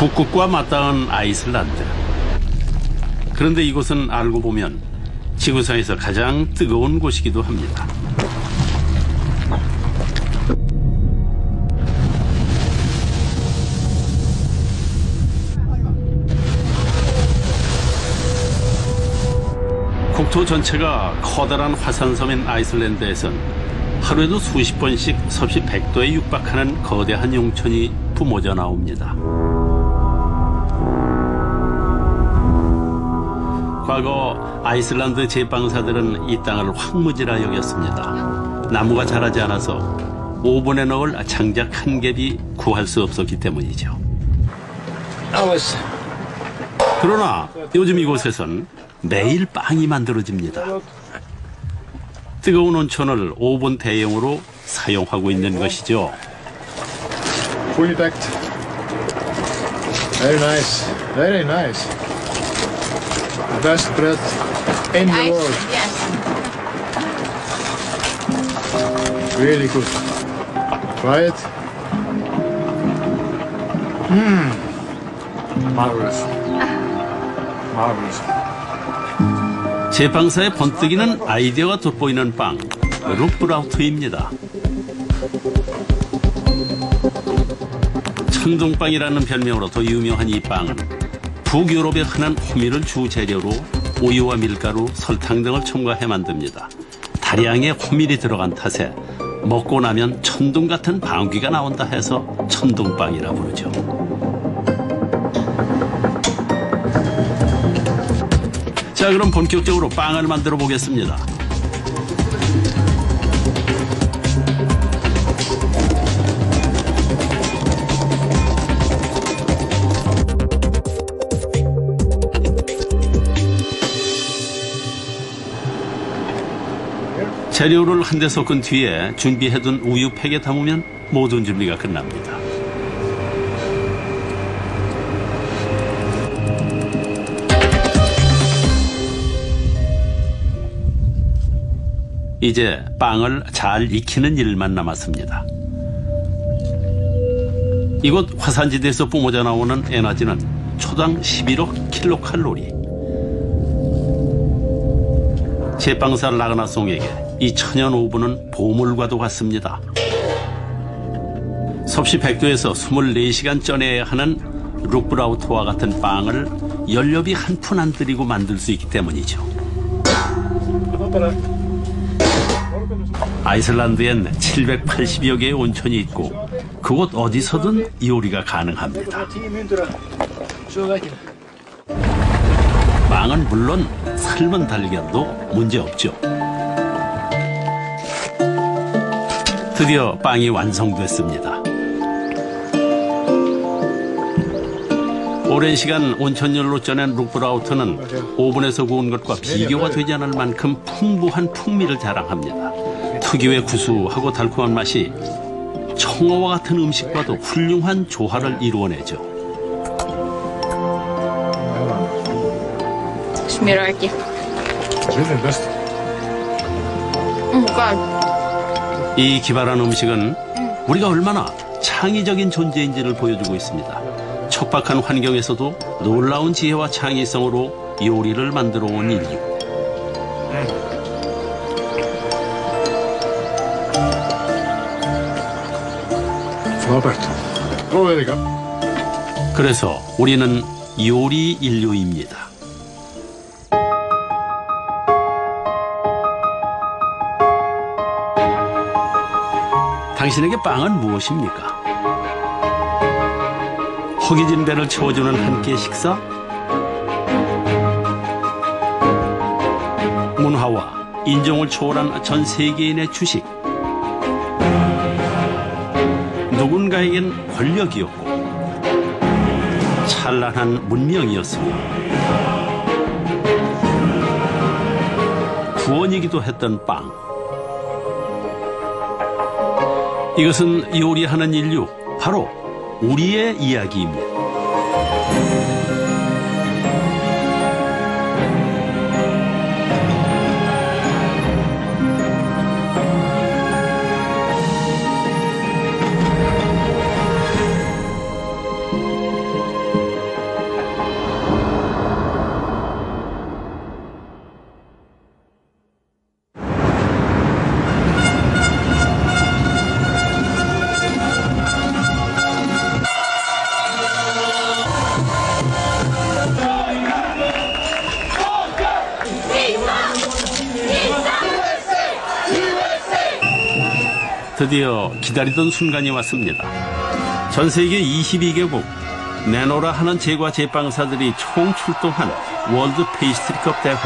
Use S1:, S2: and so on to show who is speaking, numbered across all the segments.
S1: 북극과 맞닿은 아이슬란드. 그런데 이곳은 알고 보면 지구상에서 가장 뜨거운 곳이기도 합니다. 국토 전체가 커다란 화산섬인 아이슬란드에선 하루에도 수십 번씩 섭씨 100도에 육박하는 거대한 용천이 뿜어져 나옵니다. 과거 아이슬란드 제빵사들은 이 땅을 황무지라 여겼습니다. 나무가 자라지 않아서 오븐에 넣을 장작 한 겹이 구할 수 없었기 때문이죠. 그러나 요즘 이곳에선 매일 빵이 만들어집니다. 뜨거운 온천을 오븐 대용으로 사용하고 있는 것이죠.
S2: Fully packed. Very nice. Very nice. The best bread in the world.
S3: Yes.
S2: Really good. Try it. Marvelous. Marvelous.
S1: 제빵사의 번뜩이는 아이디어가 돋보이는 빵, 룩브라우트입니다. 천둥빵이라는 별명으로 더 유명한 이 빵은 북유럽에 흔한 호미를 주 재료로 우유와 밀가루, 설탕 등을 첨가해 만듭니다. 다량의 호밀이 들어간 탓에 먹고 나면 천둥 같은 방귀가 나온다 해서 천둥빵이라 부르죠. 자, 그럼 본격적으로 빵을 만들어 보겠습니다. 재료를 한데 섞은 뒤에 준비해둔 우유팩에 담으면 모든 준비가 끝납니다. 이제 빵을 잘 익히는 일만 남았습니다. 이곳 화산지대에서 뿜어져 나오는 에너지는 초당 11억 킬로칼로리. 제빵사 라그나송에게 이 천연 오븐은 보물과도 같습니다. 섭씨 100도에서 24시간 쪄내야 하는 룩브라우트와 같은 빵을 연료비 한 푼 안 들이고 만들 수 있기 때문이죠. 아이슬란드엔 780여 개의 온천이 있고 그곳 어디서든 이 요리가 가능합니다. 빵은 물론 삶은 달걀도 문제없죠. 드디어 빵이 완성됐습니다. 오랜 시간 온천열로 쪄낸 룩브라우트는 오븐에서 구운 것과 비교가 되지 않을 만큼 풍부한 풍미를 자랑합니다. 특유의 구수하고 달콤한 맛이 청어와 같은 음식과도 훌륭한 조화를 이루어내죠.
S3: Smirarki.
S1: 이 기발한 음식은 우리가 얼마나 창의적인 존재인지를 보여주고 있습니다. 척박한 환경에서도 놀라운 지혜와 창의성으로 요리를 만들어 온 인류. 그래서 우리는 요리 인류입니다. 당신에게 빵은 무엇입니까? 허기진 배를 채워주는 한 끼의 식사? 문화와 인종을 초월한 전 세계인의 주식? 누군가에겐 권력이었고 찬란한 문명이었으며 구원이기도 했던 빵. 이것은 요리하는 인류, 바로 우리의 이야기입니다. 드디어 기다리던 순간이 왔습니다. 전 세계 22개국 내노라 하는 제과 제빵사들이 총 출동한 월드 페이스트리컵 대회.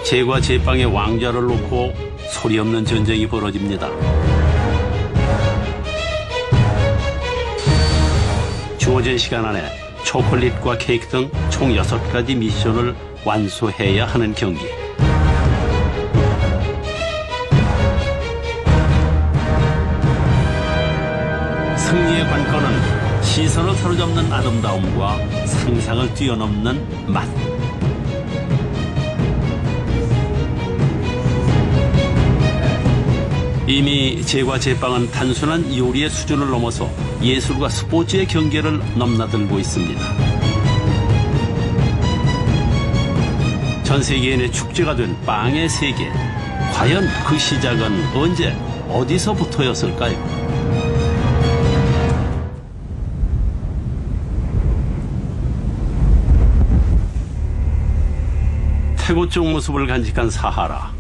S1: 제과 제빵의 왕좌를 놓고 소리 없는 전쟁이 벌어집니다. 주어진 시간 안에 초콜릿과 케이크 등 총 6가지 미션을 완수해야 하는 경기. 승리의 관건은 시선을 사로잡는 아름다움과 상상을 뛰어넘는 맛. 이미 제과 제빵은 단순한 요리의 수준을 넘어서 예술과 스포츠의 경계를 넘나들고 있습니다. 전 세계인의 축제가 된 빵의 세계. 과연 그 시작은 언제, 어디서부터였을까요? 태고 쪽 모습을 간직한 사하라.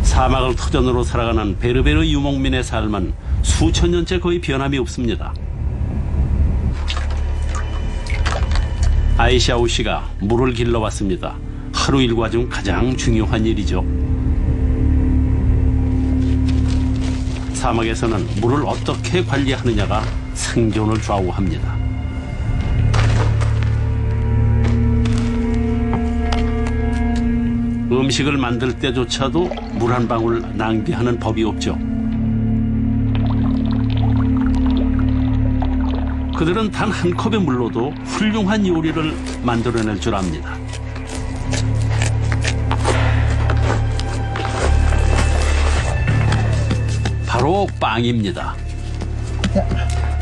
S1: 사막을 터전으로 살아가는 베르베르 유목민의 삶은 수천 년째 거의 변함이 없습니다. 아이샤우 씨가 물을 길러왔습니다. 하루 일과 중 가장 중요한 일이죠. 사막에서는 물을 어떻게 관리하느냐가 생존을 좌우합니다. 음식을 만들 때조차도 물 한 방울 낭비하는 법이 없죠. 그들은 단 한 컵의 물로도 훌륭한 요리를 만들어낼 줄 압니다. 바로 빵입니다.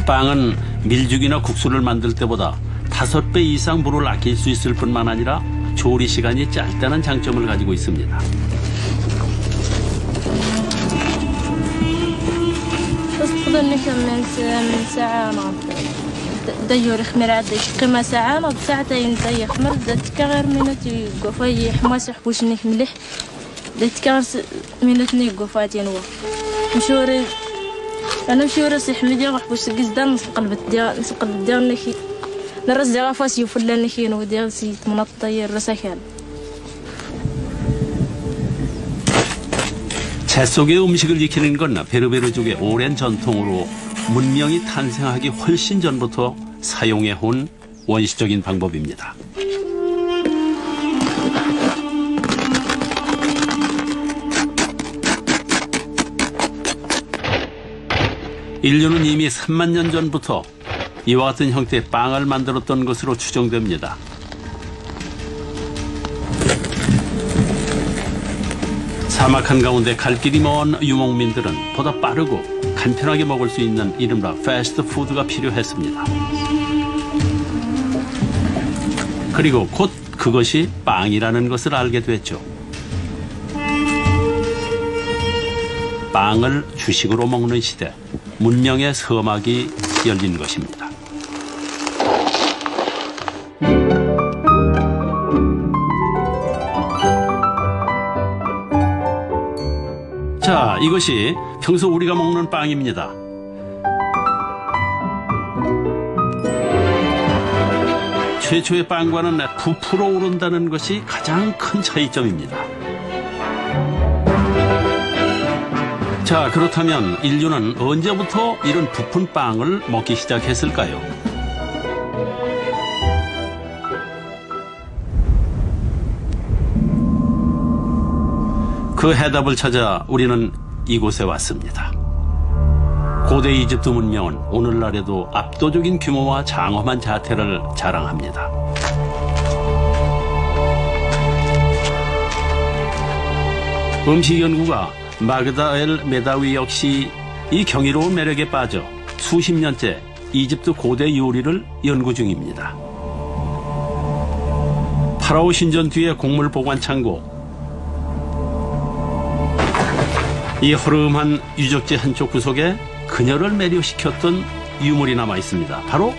S1: 빵은 밀죽이나 국수를 만들 때보다 5배 이상 물을 아낄 수 있을 뿐만 아니라 조리 시간이 짧다는 장점을 가지고 있습니다.
S3: تفضل من ساعة دا يخمر عاد قيمة ساعة نض ساعتين دا يخمر دا تكغر منتي قفاي حماس حبوش نيك ملح دا تكغر منتني قفاتين وا مشوري أنا مشوري صيح مدي حبوش قزدان نسقلب ديال نكي نرز ديال فاس يفلان نكي نو ديال سيت من الطير رساكال.
S1: 재 속의 음식을 익히는 건 베르베르족의 오랜 전통으로 문명이 탄생하기 훨씬 전부터 사용해온 원시적인 방법입니다. 인류는 이미 3만 년 전부터 이와 같은 형태의 빵을 만들었던 것으로 추정됩니다. 사막 한가운데 갈 길이 먼 유목민들은 보다 빠르고 간편하게 먹을 수 있는 이른바 패스트푸드가 필요했습니다. 그리고 곧 그것이 빵이라는 것을 알게 됐죠. 빵을 주식으로 먹는 시대, 문명의 서막이 열린 것입니다. 자, 이것이 평소 우리가 먹는 빵입니다. 최초의 빵과는 부풀어 오른다는 것이 가장 큰 차이점입니다. 자, 그렇다면 인류는 언제부터 이런 부푼 빵을 먹기 시작했을까요? 그 해답을 찾아 우리는 이곳에 왔습니다. 고대 이집트 문명은 오늘날에도 압도적인 규모와 장엄한 자태를 자랑합니다. 음식 연구가 마그다 엘 메다위 역시 이 경이로운 매력에 빠져 수십 년째 이집트 고대 요리를 연구 중입니다. 파라오 신전 뒤의 곡물 보관 창고. 이 허름한 유적지 한쪽 구석에 그녀를 매료시켰던 유물이 남아 있습니다. 바로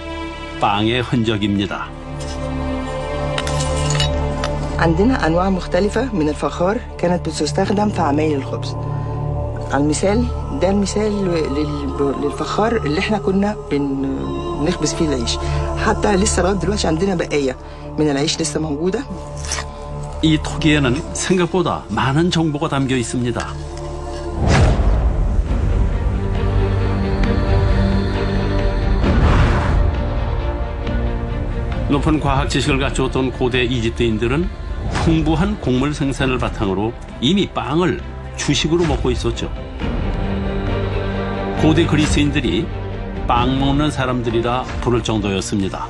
S1: 빵의 흔적입니다.
S4: عندنا أنواع مختلفة من الفخار كانت بتستخدم في عمايل الخبز. على المثال ده المثال للفخار اللي احنا كنا بنخبز فيه العيش. حتى لسه لغاية دلوقتي عندنا بقايا من العيش لسه موجودة.
S1: 이 톡에는 생각보다 많은 정보가 담겨 있습니다. 높은 과학 지식을 갖추었던 고대 이집트인들은 풍부한 곡물 생산을 바탕으로 이미 빵을 주식으로 먹고 있었죠. 고대 그리스인들이 빵 먹는 사람들이라 부를 정도였습니다.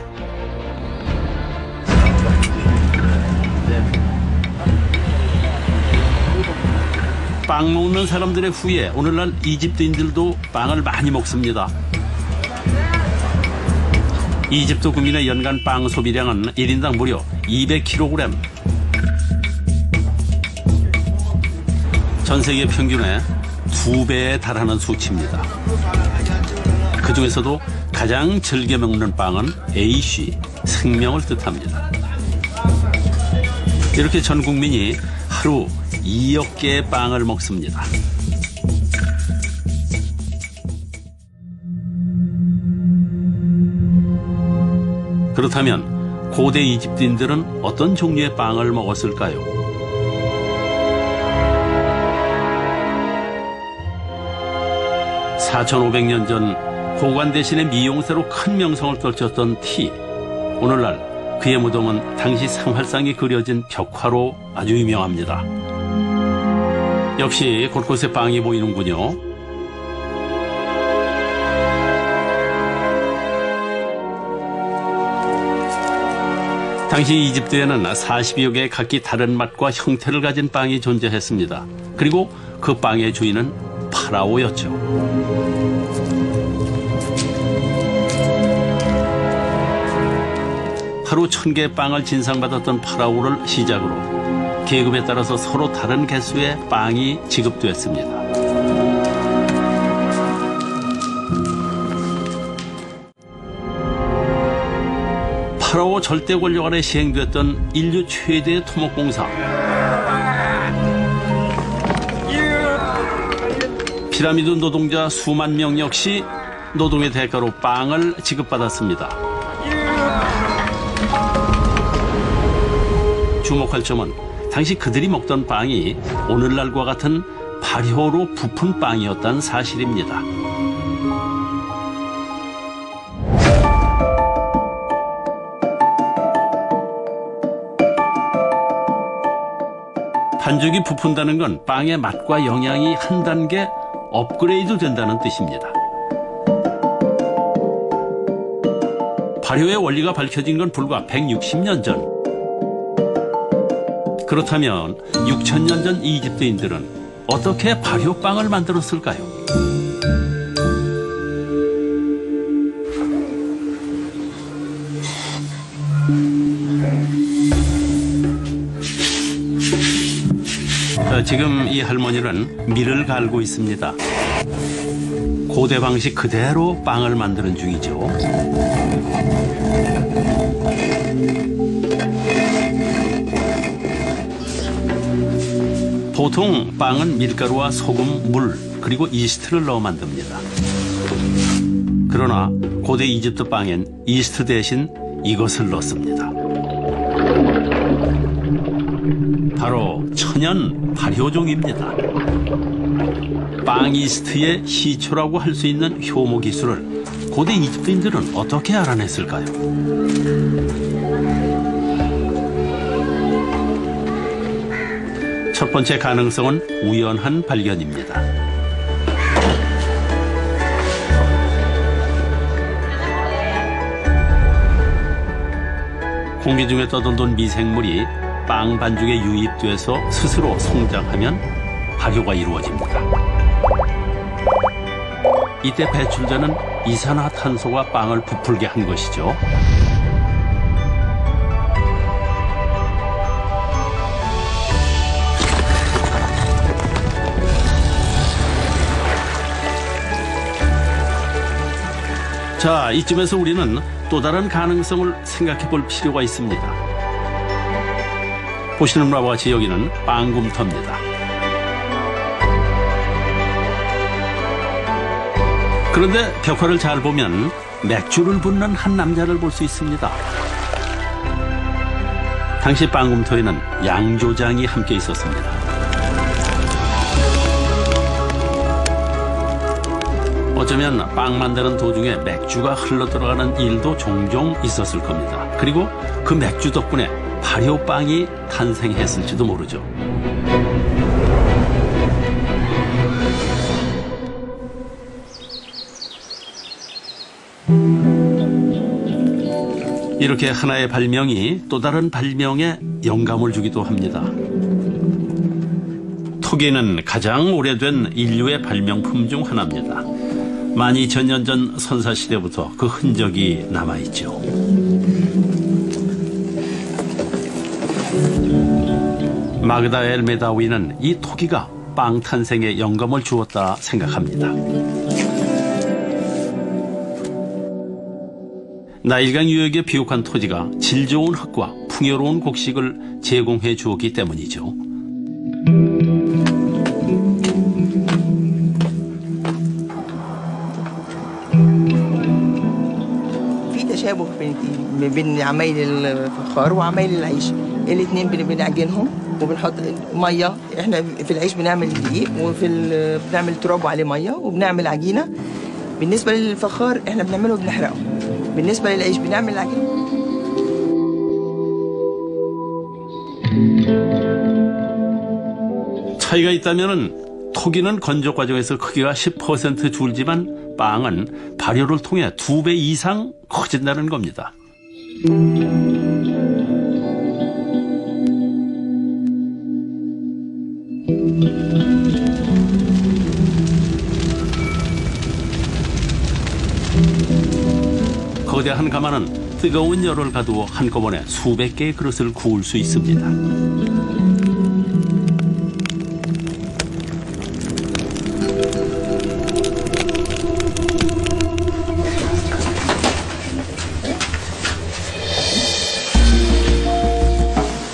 S1: 빵 먹는 사람들의 후예, 오늘날 이집트인들도 빵을 많이 먹습니다. 이집트 국민의 연간 빵 소비량은 1인당 무려 200kg. 전 세계 평균의 2배에 달하는 수치입니다. 그 중에서도 가장 즐겨 먹는 빵은 A씨, 생명을 뜻합니다. 이렇게 전 국민이 하루 2억 개의 빵을 먹습니다. 그렇다면 고대 이집트인들은 어떤 종류의 빵을 먹었을까요? (4500년) 전 고관 대신에 미용새로 큰 명성을 떨쳤던 티. 오늘날 그의 무덤은 당시 상활상이 그려진 벽화로 아주 유명합니다. 역시 곳곳에 빵이 보이는군요. 당시 이집트에는 40여 개의 각기 다른 맛과 형태를 가진 빵이 존재했습니다. 그리고 그 빵의 주인은 파라오였죠. 하루 1000개의 빵을 진상받았던 파라오를 시작으로 계급에 따라서 서로 다른 개수의 빵이 지급됐습니다. 파라오 절대 권력 아래 시행됐던 인류 최대의 토목공사. 피라미드 노동자 수만 명 역시 노동의 대가로 빵을 지급받았습니다. 주목할 점은 당시 그들이 먹던 빵이 오늘날과 같은 발효로 부푼 빵이었다는 사실입니다. 반죽이 부푼다는 건 빵의 맛과 영양이 한 단계 업그레이드 된다는 뜻입니다. 발효의 원리가 밝혀진 건 불과 160년 전. 그렇다면 6000년 전 이집트인들은 어떻게 발효빵을 만들었을까요? 지금 이 할머니는 밀을 갈고 있습니다. 고대 방식 그대로 빵을 만드는 중이죠. 보통 빵은 밀가루와 소금, 물, 그리고 이스트를 넣어 만듭니다. 그러나 고대 이집트 빵엔 이스트 대신 이것을 넣습니다. 바로 천연 발효종입니다. 빵 이스트의 시초라고 할 수 있는 효모 기술을 고대 이집트인들은 어떻게 알아냈을까요? 첫 번째 가능성은 우연한 발견입니다. 공기 중에 떠돌던 미생물이 빵 반죽에 유입돼서 스스로 성장하면 발효가 이루어집니다. 이때 배출되는 이산화탄소가 빵을 부풀게 한 것이죠. 자, 이쯤에서 우리는 또 다른 가능성을 생각해 볼 필요가 있습니다. 보시는 바와 같이 여기는 빵굼터입니다. 그런데 벽화를 잘 보면 맥주를 붓는 한 남자를 볼 수 있습니다. 당시 빵굼터에는 양조장이 함께 있었습니다. 어쩌면 빵 만드는 도중에 맥주가 흘러들어가는 일도 종종 있었을 겁니다. 그리고 그 맥주 덕분에 발효빵이 탄생했을지도 모르죠. 이렇게 하나의 발명이 또 다른 발명에 영감을 주기도 합니다. 토기는 가장 오래된 인류의 발명품 중 하나입니다. 12,000년 전 선사시대부터 그 흔적이 남아있죠. 마그다 엘메다위는 이 토기가 빵 탄생에 영감을 주었다 생각합니다. 나일강 유역의 비옥한 토지가 질 좋은 흙과 풍요로운 곡식을 제공해 주었기 때문이죠.
S4: في تشابه بين عمايل الفخار وعمايل العيش. الاثنين بنعجنهم وبنحط ميه. احنا في العيش بنعمل دقيق بنعمل تراب وعليه ميه وبنعمل عجينه. بالنسبه للفخار احنا بنعمله وبنحرقه. بالنسبه للعيش بنعمل العجينه.
S1: 차이가 있다면은 토기는 건조 과정에서 크기가 10% 줄지만 빵은 발효를 통해 2배 이상 커진다는 겁니다. 거대한 가마는 뜨거운 열을 가두어 한꺼번에 수백 개의 그릇을 구울 수 있습니다.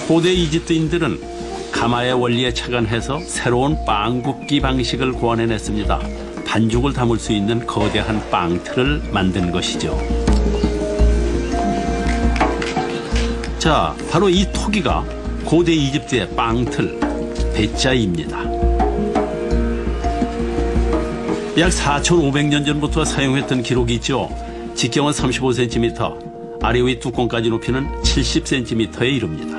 S1: 고대 이집트인들은 가마의 원리에 착안해서 새로운 빵 굽기 방식을 고안해냈습니다. 반죽을 담을 수 있는 거대한 빵틀을 만든 것이죠. 자, 바로 이 토기가 고대 이집트의 빵틀, 베짜입니다. 약 4,500년 전부터 사용했던 기록이 있죠. 직경은 35cm, 아래 위 뚜껑까지 높이는 70cm에 이릅니다.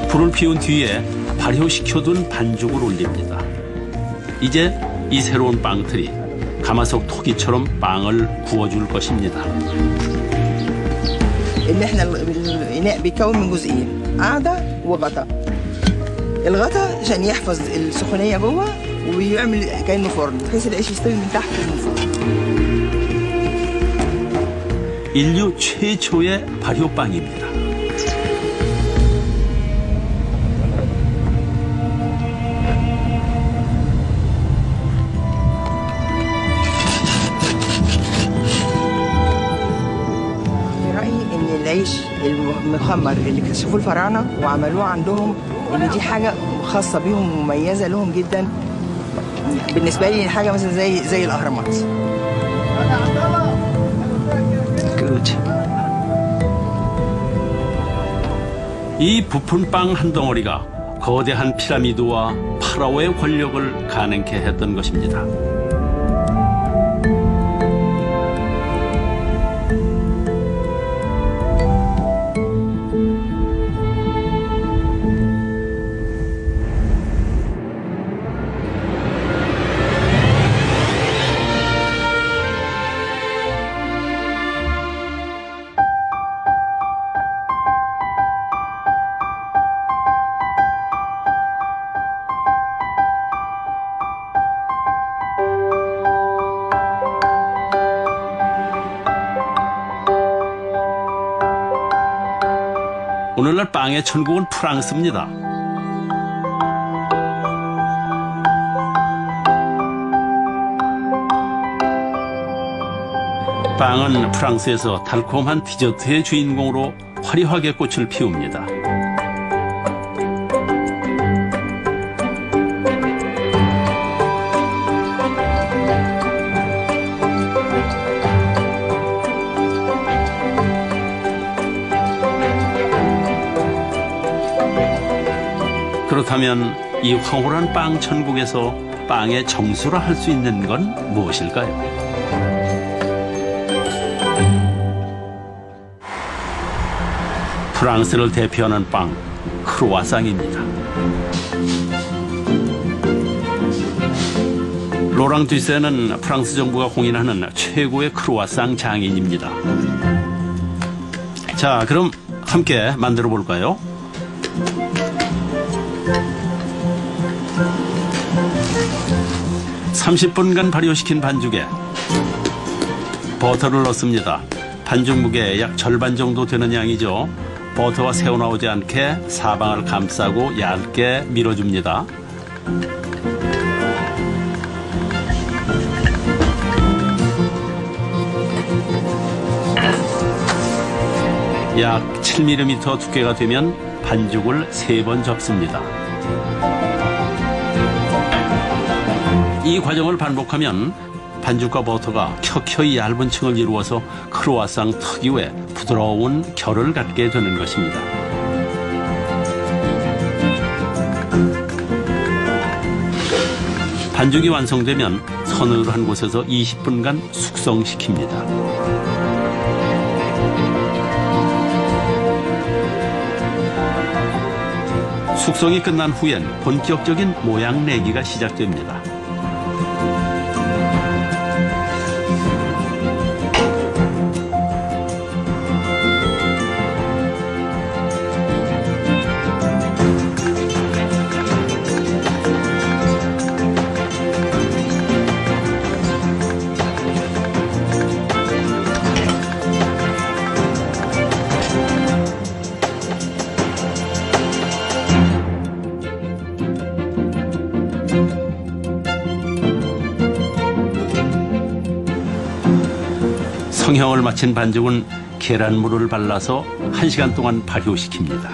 S1: 불을 피운 뒤에 발효시켜둔 반죽을 올립니다. 이제 이 새로운 빵틀이 가마솥 토기처럼 빵을 구워줄 것입니다.
S4: ان احنا الاناء بيتكون من جزئين قاعده وغطا. الغطا عشان يحفظ السخونيه جوه وبيعمل كانه فرن بحيث العيش يستوي من تحت ومن فوق.
S1: 인류 최초의 발효빵입니다.
S4: العيش المخمر اللي اكتشفوه الفراعنه وعملوه عندهم ان دي حاجه خاصه بيهم ومميزه لهم جدا. بالنسبه لي حاجه مثلا زي الاهرامات.
S1: 이 부푼 빵 한 덩어리가 거대한 피라미드와 파라오의 권력을 가능케 했던 것입니다. 오늘날 빵의 천국은 프랑스입니다. 빵은 프랑스에서 달콤한 디저트의 주인공으로 화려하게 꽃을 피웁니다. 그렇다면 이 황홀한 빵 천국에서 빵의 정수라 할 수 있는 건 무엇일까요? 프랑스를 대표하는 빵, 크루아상입니다. 로랑 듀세는 프랑스 정부가 공인하는 최고의 크루아상 장인입니다. 자, 그럼 함께 만들어 볼까요? (30분간) 발효시킨 반죽에 버터를 넣습니다. 반죽 무게 약 절반 정도 되는 양이죠. 버터가 새어나오지 않게 사방을 감싸고 얇게 밀어줍니다. 약 7mm 두께가 되면 반죽을 3번 접습니다. 이 과정을 반복하면 반죽과 버터가 켜켜이 얇은 층을 이루어서 크루아상 특유의 부드러운 결을 갖게 되는 것입니다. 반죽이 완성되면 서늘한 곳에서 20분간 숙성시킵니다. 숙성이 끝난 후엔 본격적인 모양 내기가 시작됩니다. 성형을 마친 반죽은 계란물을 발라서 1시간 동안 발효시킵니다.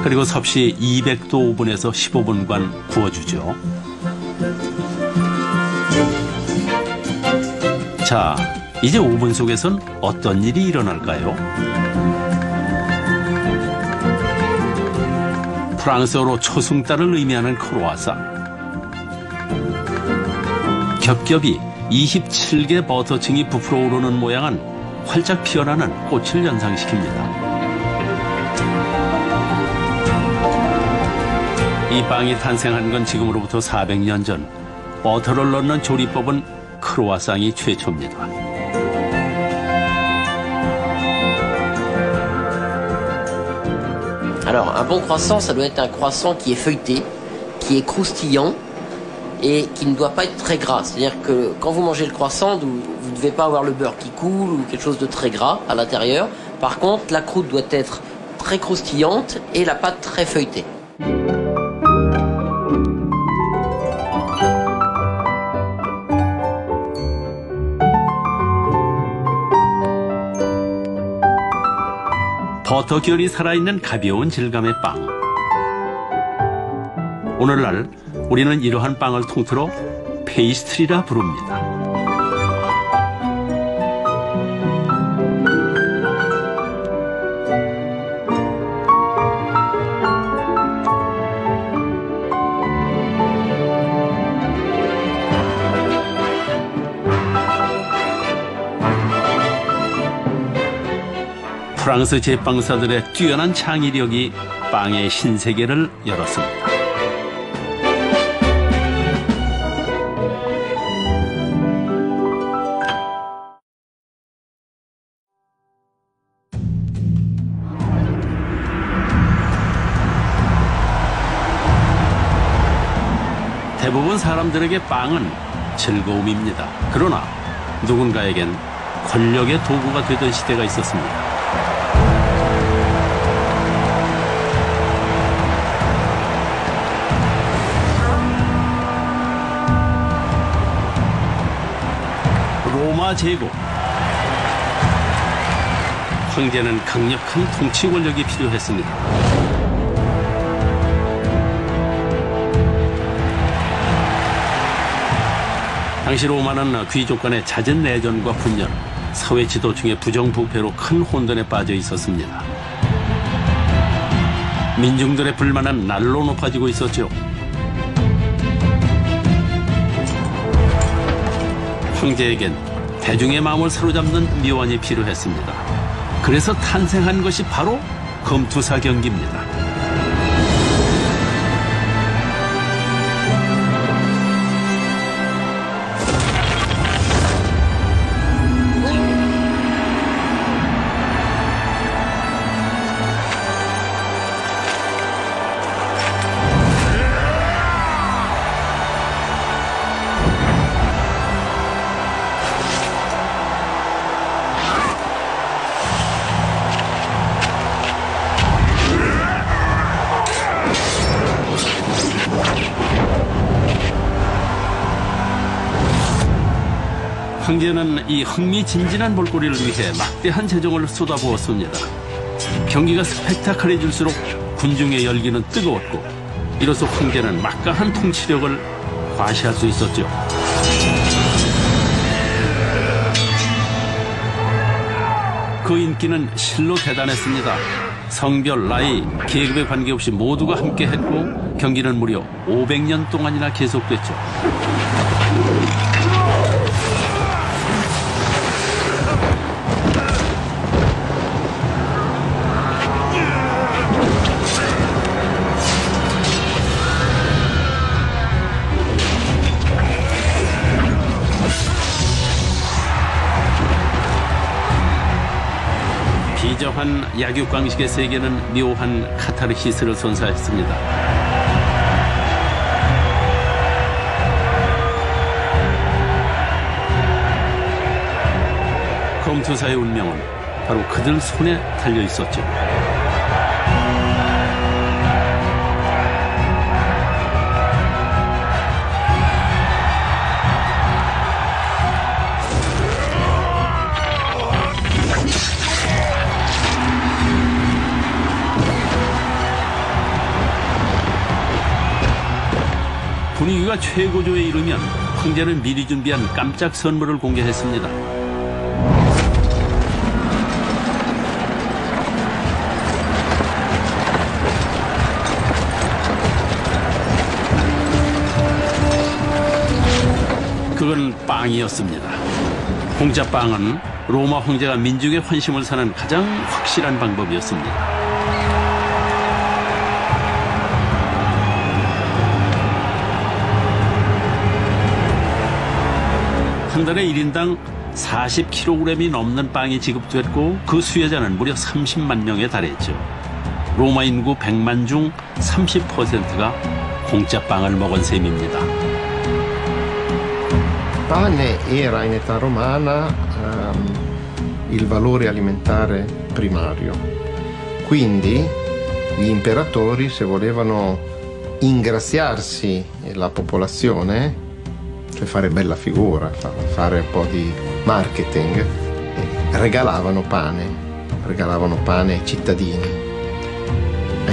S1: 그리고 섭씨 200도 오븐에서 15분간 구워주죠. 자, 이제 오븐 속에선 어떤 일이 일어날까요? 프랑스어로 초승달을 의미하는 크루아상. 겹겹이 27개 버터층이 부풀어 오르는 모양은 활짝 피어나는 꽃을 연상시킵니다. 이 빵이 탄생한 건 지금으로부터 400년 전. 버터를 넣는 조리법은 크루아상이 최초입니다.
S5: Alors, un bon croissant, ça doit être un croissant qui est feuilleté, qui est croustillant et qui ne doit pas être très gras. C'est-à-dire que quand vous mangez le croissant, vous ne devez pas avoir le beurre qui coule ou quelque chose de très gras à l'intérieur. Par contre, la croûte doit être très croustillante et la pâte très feuilletée.
S1: 버터 결이 살아있는 가벼운 질감의 빵. 오늘날 우리는 이러한 빵을 통틀어 페이스트리라 부릅니다. 프랑스 제빵사들의 뛰어난 창의력이 빵의 신세계를 열었습니다. 대부분 사람들에게 빵은 즐거움입니다. 그러나 누군가에겐 권력의 도구가 되던 시대가 있었습니다. 로마 제국. 황제는 강력한 통치 권력이 필요했습니다. 당시 로마는 귀족 간의 잦은 내전과 분열, 사회 지도층의 부정부패로 큰 혼돈에 빠져 있었습니다. 민중들의 불만은 날로 높아지고 있었죠. 황제에겐 대중의 마음을 사로잡는 묘안이 필요했습니다. 그래서 탄생한 것이 바로 검투사 경기입니다. 황제는 이 흥미진진한 볼거리를 위해 막대한 재정을 쏟아부었습니다. 경기가 스펙타클해질수록 군중의 열기는 뜨거웠고 이로써 황제는 막강한 통치력을 과시할 수 있었죠. 그 인기는 실로 대단했습니다. 성별, 나이, 계급에 관계없이 모두가 함께했고 경기는 무려 500년 동안이나 계속됐죠. 비정한 약육강식의 세계는 묘한 카타르시스를 선사했습니다. 검투사의 운명은 바로 그들 손에 달려 있었죠. 분위기가 최고조에 이르면 황제는 미리 준비한 깜짝 선물을 공개했습니다. 그건 빵이었습니다. 공짜빵은 로마 황제가 민중의 환심을 사는 가장 확실한 방법이었습니다. 한 달에 1인당 40kg이 넘는 빵이 지급됐고 그 수혜자는 무려 30만 명에 달했죠. 로마 인구 100만 중 30%가 공짜 빵을 먹은 셈입니다.
S6: Pane era in età romana il valore alimentare primario. Quindi gli imperatori, se volevano ingraziarsi la popolazione, cioè fare bella figura, fare un po' di marketing, regalavano pane ai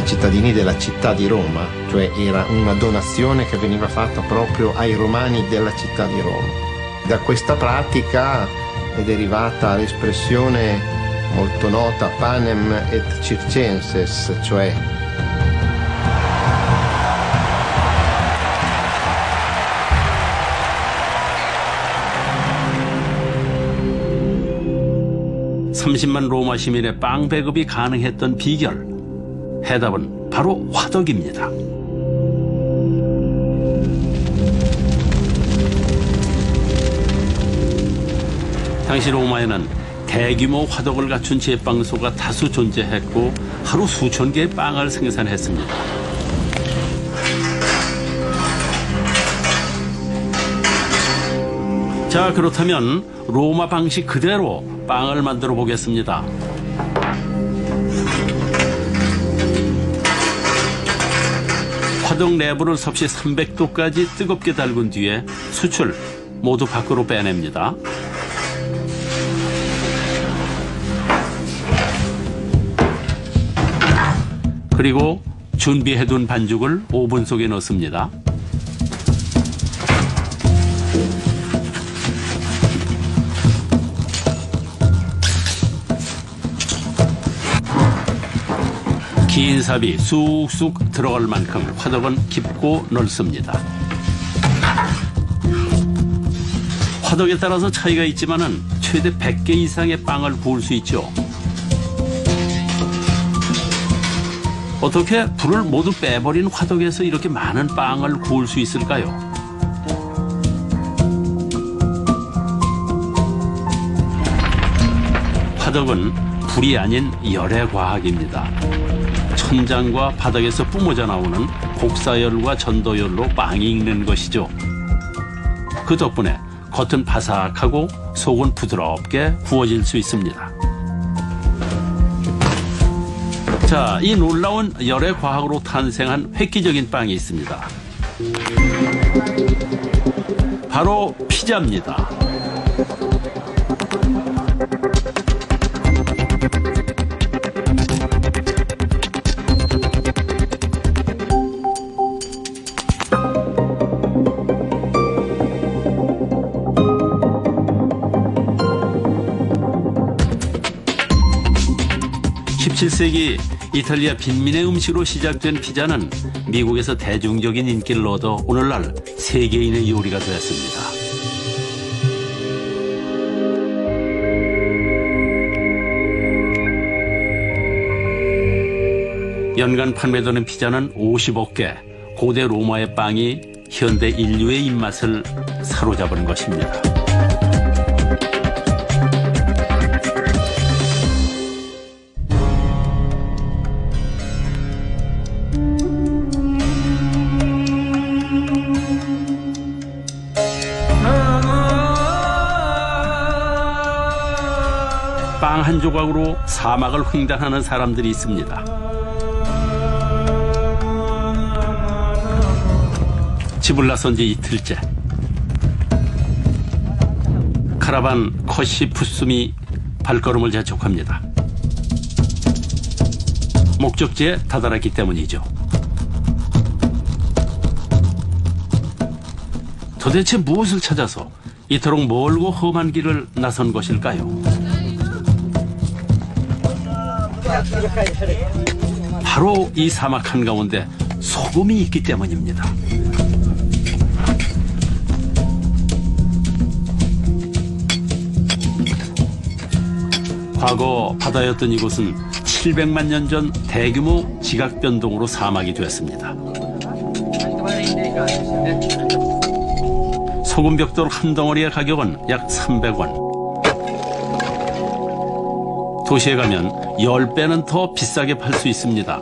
S6: cittadini della città di Roma, cioè era una donazione che veniva fatta proprio ai romani della città di Roma. Da questa pratica è derivata l'espressione molto nota panem et circenses, cioè
S1: (30만) 로마 시민의 빵 배급이 가능했던 비결, 해답은 바로 화덕입니다. 당시 로마에는 대규모 화덕을 갖춘 제빵소가 다수 존재했고 하루 수천 개의 빵을 생산했습니다. 자, 그렇다면 로마 방식 그대로 빵을 만들어 보겠습니다. 화덕 내부를 섭씨 300도까지 뜨겁게 달군 뒤에 수출 모두 밖으로 빼냅니다. 그리고 준비해둔 반죽을 오븐 속에 넣습니다. 긴 삽이 쑥쑥 들어갈 만큼 화덕은 깊고 넓습니다. 화덕에 따라서 차이가 있지만은 최대 100개 이상의 빵을 구울 수 있죠. 어떻게 불을 모두 빼버린 화덕에서 이렇게 많은 빵을 구울 수 있을까요? 화덕은 불이 아닌 열의 과학입니다. 천장과 바닥에서 뿜어져 나오는 곡사열과 전도열로 빵이 익는 것이죠. 그 덕분에 겉은 바삭하고 속은 부드럽게 구워질 수 있습니다. 자, 이 놀라운 열의 과학으로 탄생한 획기적인 빵이 있습니다. 바로 피자입니다. (17세기) 이탈리아 빈민의 음식으로 시작된 피자는 미국에서 대중적인 인기를 얻어 오늘날 세계인의 요리가 되었습니다. 연간 판매되는 피자는 50억 개, 고대 로마의 빵이 현대 인류의 입맛을 사로잡은 것입니다. 빵 한 조각으로 사막을 횡단하는 사람들이 있습니다. 집을 나선 지 이틀째. 카라반 컷시 푸숨이 발걸음을 재촉합니다. 목적지에 다다랐기 때문이죠. 도대체 무엇을 찾아서 이토록 멀고 험한 길을 나선 것일까요? 바로 이 사막 한가운데 소금이 있기 때문입니다. 과거 바다였던 이곳은 700만 년 전 대규모 지각 변동으로 사막이 되었습니다. 소금 벽돌 한 덩어리의 가격은 약 300원. 도시에 가면 10배는 더 비싸게 팔 수 있습니다.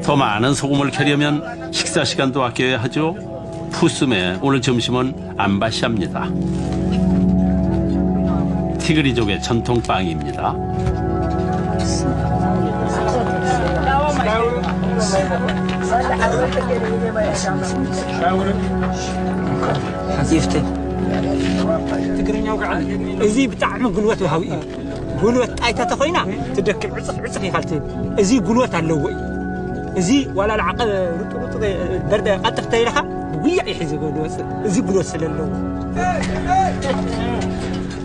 S1: 더 많은 소금을 캐려면 식사 시간도 아껴야 하죠. 푸숨의 오늘 점심은 암바샤입니다. 티그리족의 전통빵입니다.
S7: ትግርኛው ጋር እዚ ብጣዕሚ ጉልበት ወሃቢ እዩ ጉልበት አይታ ተኮይና ትደክም ዕፅቅ ዕፅቅ ይካልት እዚ ጉልበት ኣለዎ እዚ ዋላ ለዓቀ ሩጥሩጥ በርደ ቀጥፍ ተይልኻ ጉያ ይሕዝ ጉልበት እዚ ጉልበት ስለለዎ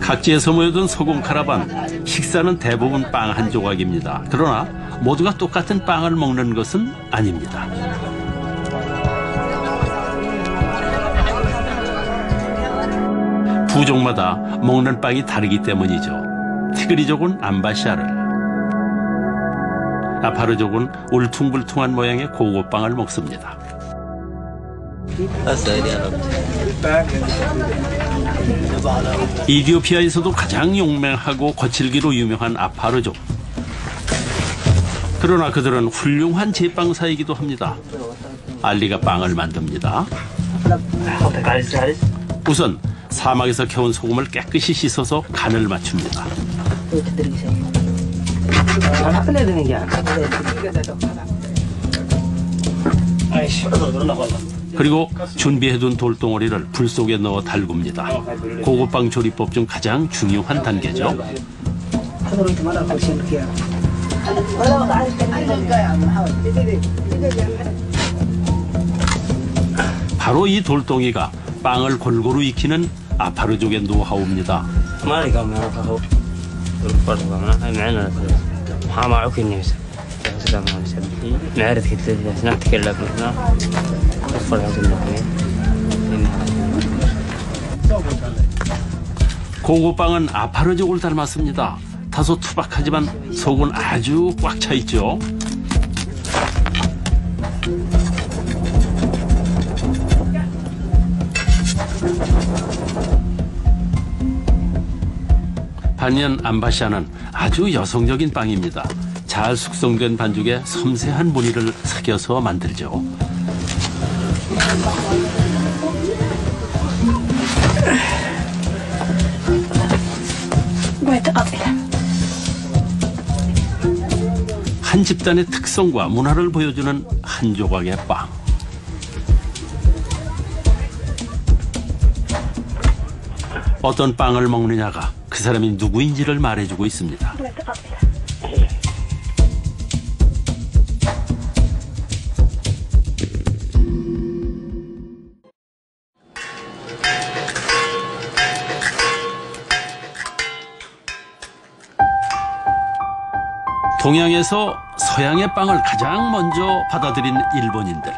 S1: 각지에서 모여든 소금 카라반. 식사는 대부분 빵 한 조각입니다. 그러나 모두가 똑같은 빵을 먹는 것은 아닙니다. 부족마다 먹는 빵이 다르기 때문이죠. 티그리족은 암바샤를, 아파르족은 울퉁불퉁한 모양의 고고빵을 먹습니다. 이디오피아에서도 가장 용맹하고 거칠기로 유명한 아파르족. 그러나 그들은 훌륭한 제빵사이기도 합니다. 알리가 빵을 만듭니다. 우선 사막에서 캐온 소금을 깨끗이 씻어서 간을 맞춥니다. 그리고 준비해둔 돌덩어리를 불 속에 넣어 달굽니다. 고급빵 조리법 중 가장 중요한 단계죠. 바로 이 돌덩이가 빵을 골고루 익히는 아파르족의 노하우입니다. 고고빵은 아파르족을 닮았습니다. 다소 투박하지만 속은 아주 꽉 차 있죠. 반면 암바샤는 아주 여성적인 빵입니다. 잘 숙성된 반죽에 섬세한 무늬를 새겨서 만들죠. 한 집단의 특성과 문화를 보여주는 한 조각의 빵. 어떤 빵을 먹느냐가 그 사람이 누구인지를 말해주고 있습니다. 동양에서 서양의 빵을 가장 먼저 받아들인 일본인들.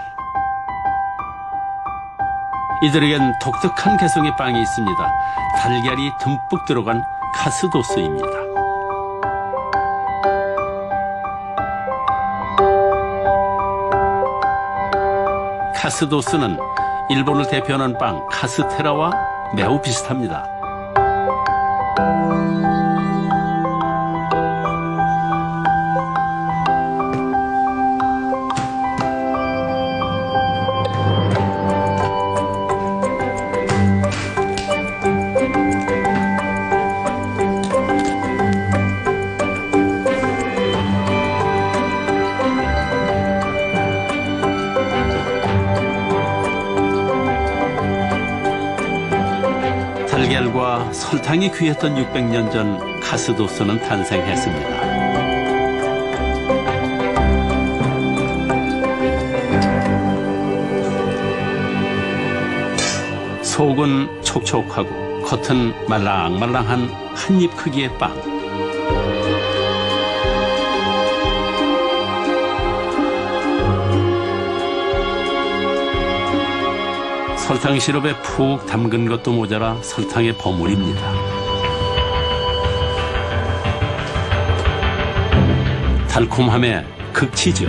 S1: 이들에겐 독특한 개성의 빵이 있습니다. 달걀이 듬뿍 들어간 카스도스입니다. 카스도스는 일본을 대표하는 빵 카스테라와 매우 비슷합니다. 달걀과 설탕이 귀했던 600년 전 카스도스는 탄생했습니다. 속은 촉촉하고 겉은 말랑말랑한 한입 크기의 빵. 설탕 시럽에 푹 담근 것도 모자라 설탕의 버무리입니다. 달콤함에 극치죠.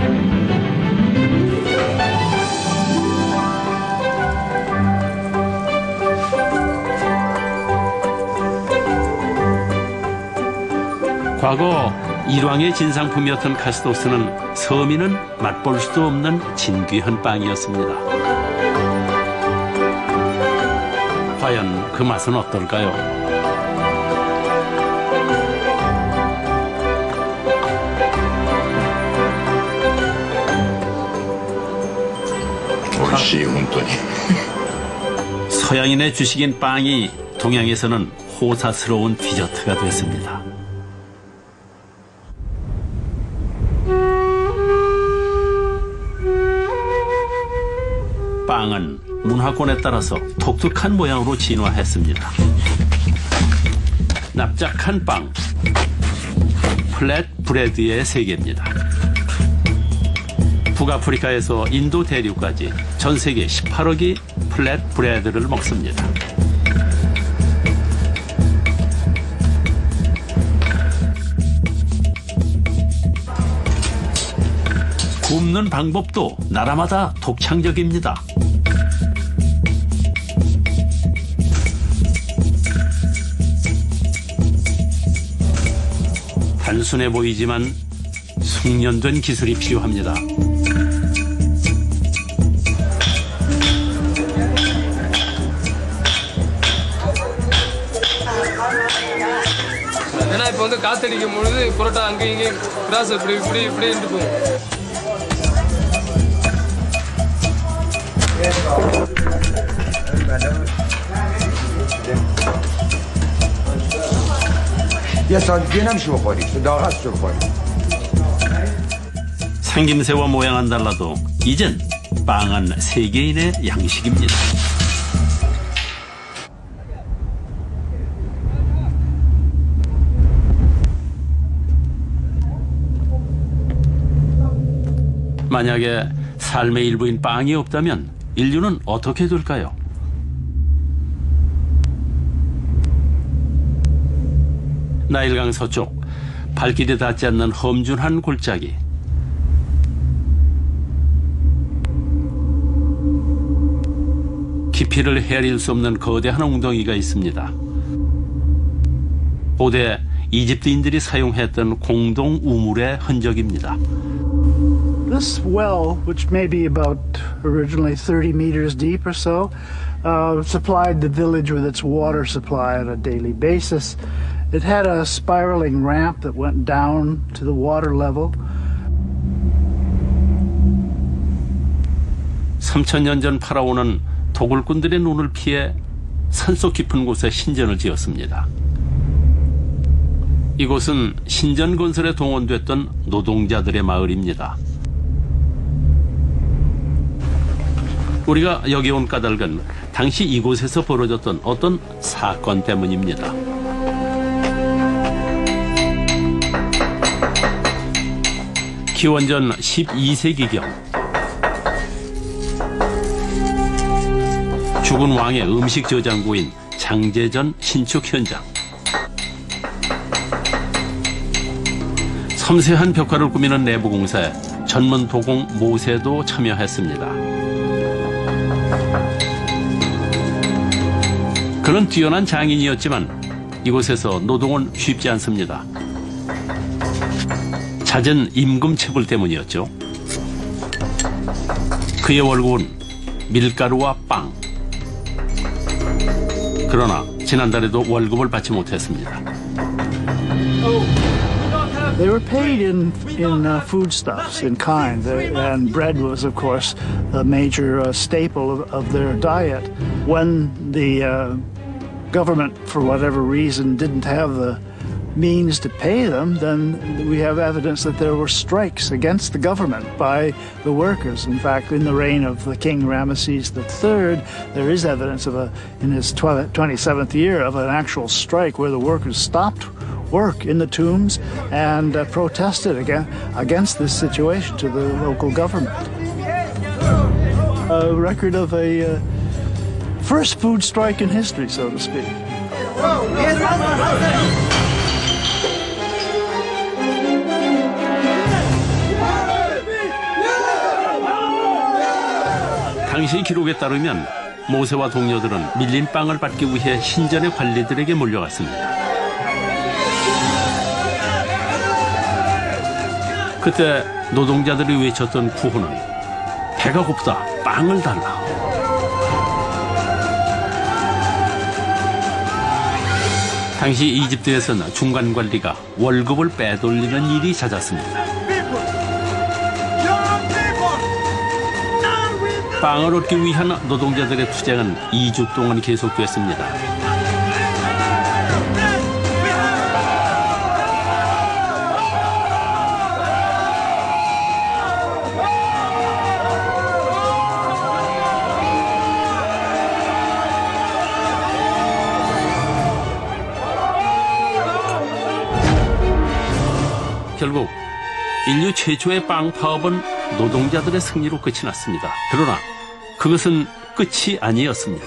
S1: 과거 일왕의 진상품이었던 카스도스는 서민은 맛볼 수도 없는 진귀한 빵이었습니다. 과연 그 맛은 어떨까요? 서양인의 주식인 빵이 동양에서는 호사스러운 디저트가 됐습니다. 빵은 문화권에 따라서 독특한 모양으로 진화했습니다. 납작한 빵, 플랫 브레드의 세계입니다. 북아프리카에서 인도 대륙까지 전 세계 18억이 플랫 브레드를 먹습니다. 굽는 방법도 나라마다 독창적입니다. 단순해 보이지만 숙련된 기술이 필요합니다.
S8: ஏன்னா இப்போ வந்து காத்தடிக்கும் பொழுது புரோட்டா அங்கேயும் இங்கேயும் கிராஸ் இப்படி இப்படி இப்படி இருக்கும்.
S9: یه ساعت دیگه نمیشه بخوری داغ بخوری.
S1: 생김새와 모양은 달라도 이젠 빵은 세계인의 양식입니다. 만약에 삶의 일부인 빵이 없다면 인류는 어떻게 될까요? 나일강 서쪽 발길이 닿지 않는 험준한 골짜기. 깊이를 헤아릴 수 없는 거대한 웅덩이가 있습니다. 고대 이집트인들이 사용했던 공동 우물의 흔적입니다.
S10: This well, which may be about originally 30 meters deep or so, supplied the village with its water supply on a daily basis. It had a spiraling ramp that went down to the water level.
S1: 3000년 전 파라오는 도굴꾼들의 눈을 피해 산속 깊은 곳에 신전을 지었습니다. 이곳은 신전 건설에 동원됐던 노동자들의 마을입니다. 우리가 여기 온 까닭은 당시 이곳에서 벌어졌던 어떤 사건 때문입니다. 기원전 12세기경 죽은 왕의 음식 저장고인 장제전 신축 현장. 섬세한 벽화를 꾸미는 내부 공사에 전문 도공 모세도 참여했습니다. 그는 뛰어난 장인이었지만 이곳에서 노동은 쉽지 않습니다. 잦은 임금 체불 때문이었죠. 그의 월급은 밀가루와 빵. 그러나 지난달에도 월급을 받지 못했습니다.
S10: They were paid in foodstuffs, in kind, and bread was, of course, a major staple of their diet. When the government, for whatever reason, didn't have the means to pay them, then we have evidence that there were strikes against the government by the workers. In fact, in the reign of the King Ramesses III, there is evidence of in his 27th year, of an actual strike where the workers stopped work in the tombs and protested against this situation to the local government. A record of a first food strike in history, so to speak.
S1: 당시 기록에 따르면 모세와 동료들은 밀린 빵을 받기 위해 신전의 관리들에게 몰려갔습니다. 그때 노동자들이 외쳤던 구호는 배가 고프다, 빵을 달라. 당시 이집트에서는 중간 관리가 월급을 빼돌리는 일이 잦았습니다. 빵을 얻기 위한 노동자들의 투쟁은 2주 동안 계속됐습니다. 결국 인류 최초의 빵 파업은 노동자들의 승리로 끝이 났습니다. 그러나 그것은 끝이 아니었습니다.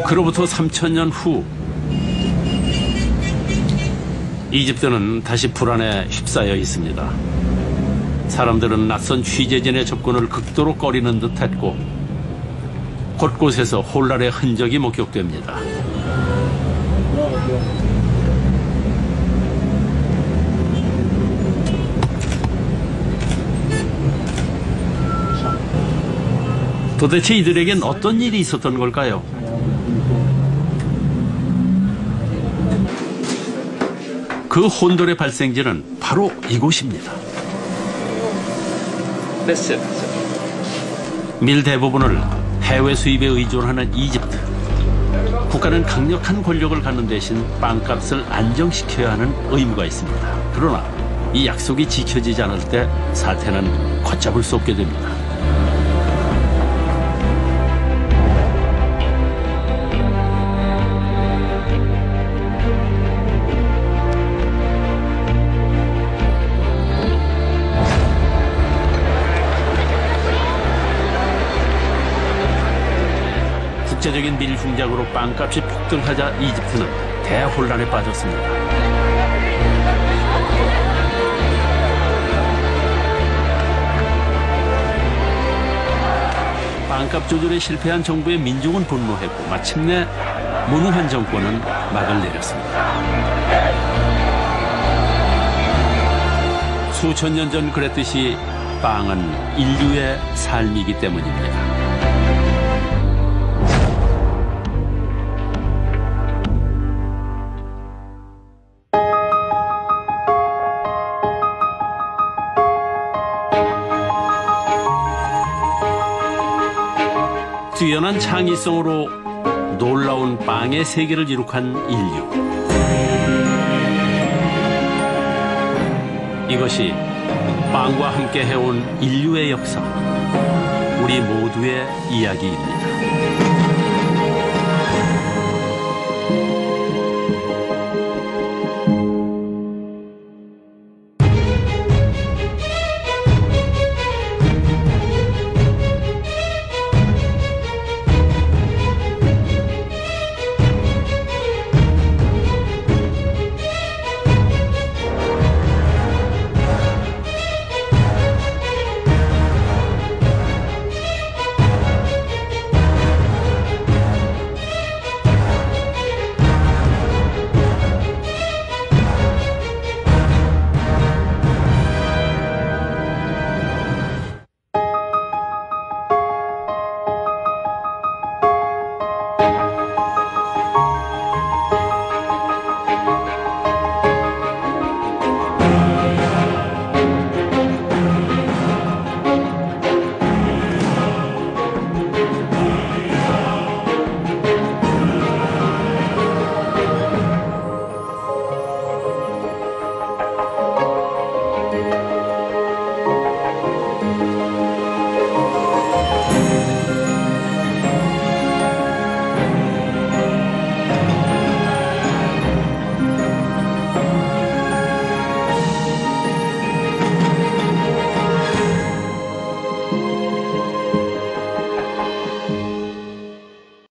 S1: 그로부터 3000년 후 이집트는 다시 불안에 휩싸여 있습니다. 사람들은 낯선 취재진의 접근을 극도로 꺼리는 듯했고 곳곳에서 혼란의 흔적이 목격됩니다. 도대체 이들에겐 어떤 일이 있었던 걸까요? 그 혼돈의 발생지는 바로 이곳입니다. 밀 대부분을 해외 수입에 의존하는 이집트. 국가는 강력한 권력을 갖는 대신 빵값을 안정시켜야 하는 의무가 있습니다. 그러나 이 약속이 지켜지지 않을 때 사태는 걷잡을 수 없게 됩니다. 국제적인 밀 흉작으로 빵값이 폭등하자 이집트는 대혼란에 빠졌습니다. 빵값 조절에 실패한 정부의 민중은 분노했고 마침내 무능한 정권은 막을 내렸습니다. 수천 년 전 그랬듯이 빵은 인류의 삶이기 때문입니다. 뛰어난 창의성으로 놀라운 빵의 세계를 이룩한 인류. 이것이 빵과 함께 해온 인류의 역사, 우리 모두의 이야기입니다.